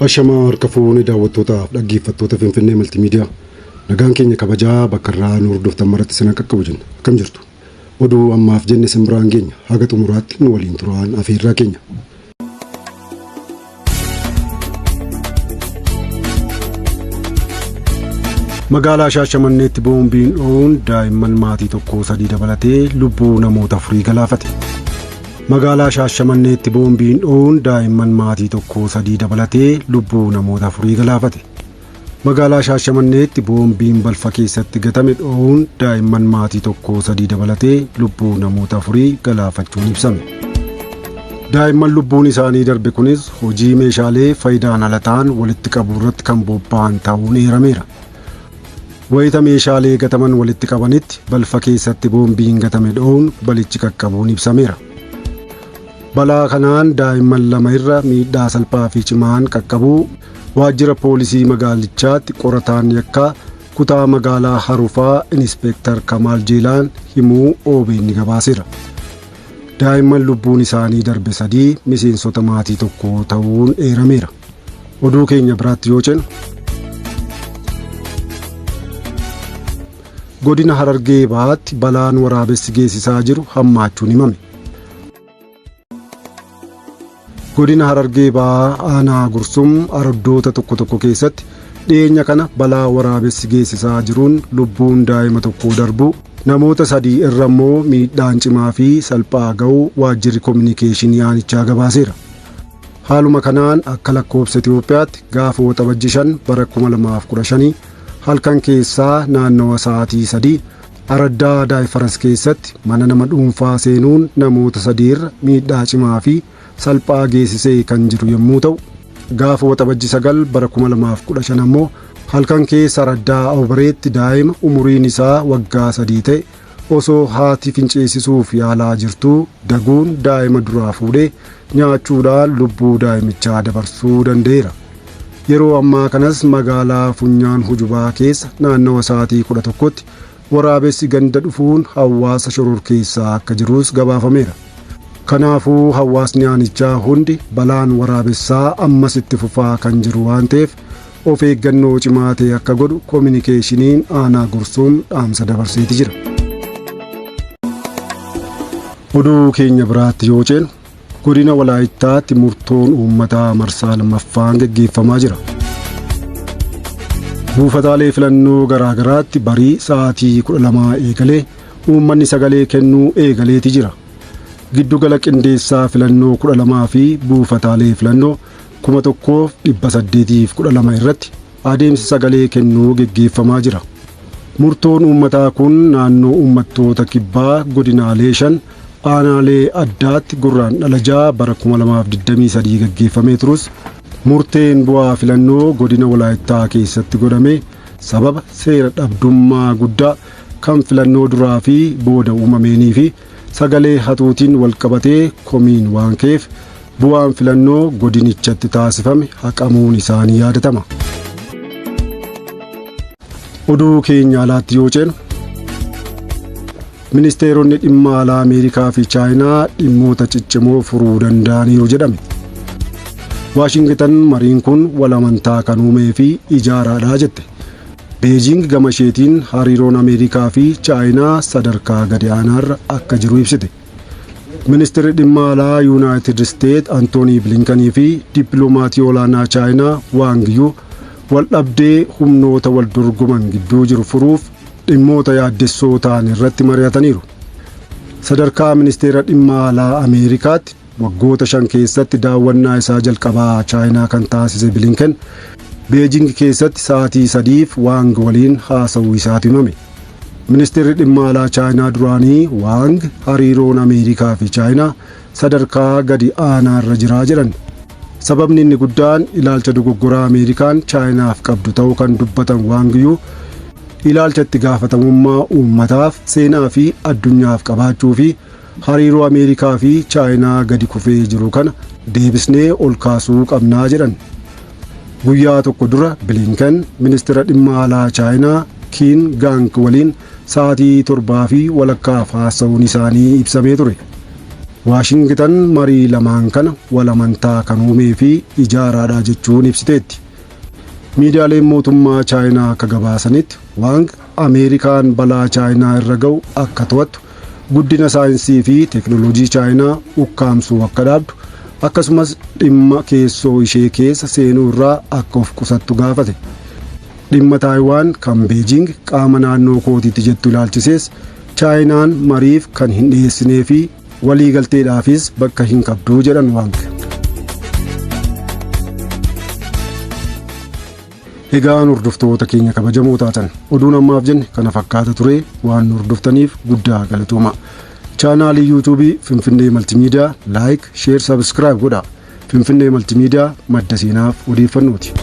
Ashamaa harka fuunee daawwattootaaf dhaggeeffattoota Finfinnee Maltiimiidiyaa nagaan keenya kabajaa bakka irraa nu hordoftan maratti isin qaqqabu jenna. Akkam jirtu? Oduu ammaaf jenne simbiraan keenya haga xumuraatti nu waliin turaan afeerraa keenya. Magaalaa Shaashamanneetti boombiin dho'uun daa'imman maatii tokkoo 3 dabalatee lubbuu namoota 4 galaafate. Magaalaa Shaashamanneetti boombiin dho'uun daa'imman maatii tokkoo 3 dabalatee lubbuu namoota 4 galaafate. Magaalaa Shaashamanneetti boombiin balfa keessatti gatame dho'uun daa'imman maatii tokkoo 3 dabalatee lubbuu namoota 4 galaafachuun ibsame. Daa'imman lubbuun isaanii darbe kunis hojii meeshaalee faayidaan ala ta'an walitti qabuu irratti kan bobba'an ta'uun eerameera. Wayita meeshaalee gataman walitti qabanitti balfa keessatti boombiin gatame dho'uun balichi qaqqabuun ibsameera. Balaa kanaan daa'imman 2 irra miidhaa salphaa fi cimaan qaqqabuu waajjira poolisii magaalichaatti qorataan yakkaa kutaa magaalaa Harufaa Inspektar Kamaal Jeelaan himuu OBN gabaaseera. Daa'imman lubbuun isaanii darbe 3 miseensota maatii tokko ta'uun eerameera. Oduu keenya biraatti yoo ceenu godina Harargee Bahaatti balaan waraabessi geessisaa jiru hammaachuun himame. Godina Harargee Bahaa aanaa Gursum araddoota tokko keessatti dhiyeenya kana balaa waraabessi geessisaa jiruun lubbuun daa'ima tokkoo darbuu namoota 3 irra immoo miidhaan cimaa fi salphaa ga'uu waajjirri kominikeeshinii aanichaa gabaaseera. Haaluma kanaan akka lakkoofsa Itoophiyaatti gaafa waxabajji 5 bara 2015 halkan keessaa naannawa sa'aatii 3 araddaa Daayifaras keessatti mana nama dhuunfaa seenuun namoota 3 irra miidhaa cimaa fi salphaa geessisee kan jiru yommuu ta'u gaafa waxabajji 9 bara 2015 ammoo halkan keessa araddaa Awbareetti daa'ima umuriin isaa waggaa 3 ta'e osoo haati finceessisuuf yaalaa jirtuu daguun daa'ima duraa fuudhee nyaachuudhaan lubbuu daa'imichaa dabarsuu danda'eera. Yeroo ammaa kanas magaalaa Funyaan Hujubaa keessa naannawa sa'aatii 11tti waraabessi ganda dhufuun hawaasa shororkeessaa akka jirus gabaafameera. Kanaafuu hawaasni aanichaa hundi balaan waraabessaa ammas itti fufaa kan jiru waan ta'eef of eeggannoo cimaa ta'e akka godhu kominikeeshiniin aanaa Gursum dhaamsa dabarseeti jira. Oduu keenya biraatti yoo ceenu godina Walaayittaatti murtoon uummataa marsaa lammaffaan gaggeeffamaa jira. Buufataalee filannoo garaagaraatti barii sa'aatii 12 eegalee uummanni sagalee kennuu eegaleeti jira. Giddugala qindeessaa filannoo 12 fi buufataalee filannoo 1812 irratti adeemsi sagalee kennuu gaggeeffamaa jira. Murtoon uummataa kun naannoo uummattoota kibbaa godinaalee 5 aanaalee addaatti gurraandhala 6 bara 2023 gaggeeffamee turus murteen bu'aa filannoo godina Walaayittaa keessatti godhame sababa seera dhabdummaa guddaa kan filannoo duraa fi booda uumameenii fi sagalee hatuutiin walqabatee komiin waan ka'eef bu'aan filannoo godinichatti taasifame haqamuun isaanii yaadatama. Oduu keenya alaatti yoo ceenu ministeeronni dhimma alaa Ameerikaa fi Chaayinaa dhimmoota ciccimoo furuu danda'aniiru jedhame. Waashingtan mariin kun wal amantaa kan uumee fi ijaaraadhaa jette. Beejing gama isheetiin hariiroon Ameerikaa fi Chaayinaa sadarkaa gadi aanaarra akka jiru ibsite. Ministeerri dhimma alaa Yuunaayitid Isteet Antoonii Bilinkanii fi dippiloomatii olaanaa Chaayinaa Waang Yi wal dhabdee humnoota wal dorgoman gidduu jiru furuuf dhimmoota yaaddessoo ta'an irratti mari'ataniiru. Sadarkaa ministeera dhimma alaa Ameerikaatti waggoota 5 keessatti daawwannaa isaa jalqabaa Chaayinaa kan taasise Bilinkan Beejing keessatti sa'aatii 3f Waang waliin haasa'uu isaatu himame. Ministeerri dhimma alaa Chaayinaa duraanii Waang hariiroon Ameerikaa fi Chaayinaa sadarkaa gadi aanaarra jiraa jedhan. Sababni inni guddaan ilaalcha dogoggoraa Ameerikaan Chaayinaaf qabdu ta'uu kan dubbatan Waang Yi ilaalcha itti gaafatamummaa uummataaf seenaa fi addunyaaf qabaachuu fi hariiroo Ameerikaa fi Chaayinaa gadi kufee jiru kana deebisnee ol kaasuu qabnaa jedhan. Guyyaa tokko dura Bilinkan ministeera dhimma alaa Chaayinaa Qin Gang waliin sa'aatii 7 fi walakkaaf haasa'uun isaanii ibsamee ture. Waashingitan marii lamaan kana walamantaa kan uumee fi ijaaraadha jechuun ibsiteetti. Miidiyaaleen mootummaa Chaayinaa akka gabaasanitti Wang Ameerikaan balaa Chaayinaa irra ga'u akka to'attu, guddina saayinsii fi teeknooloojii Chaayinaa ukkaamsuu akka dhaabdu, akkasumas dhimma keessoo ishee keessa seenuu irraa akka of qusattu gaafate. Dhimma Taayiwaan kan Beejing qaama naannoo kootiitti jettu ilaalchisees Chaayinaan mariif kan hin dhiyeessinee fi waliigalteedhaafis bakka hin qabduu jedhan Wang. Egaan hordoftoota keenya kabajamoo taatan oduun ammaaf jenne kana fakkaata ture. Waan hordoftaniif guddaa galatooma. Chaanaalii yuutuubii Finfinnee Maltiimiidiyaa laayik, sheer, sabskiraayib godhaa. Finfinnee Maltiimiidiyaa madda seenaaf odeeffannooti.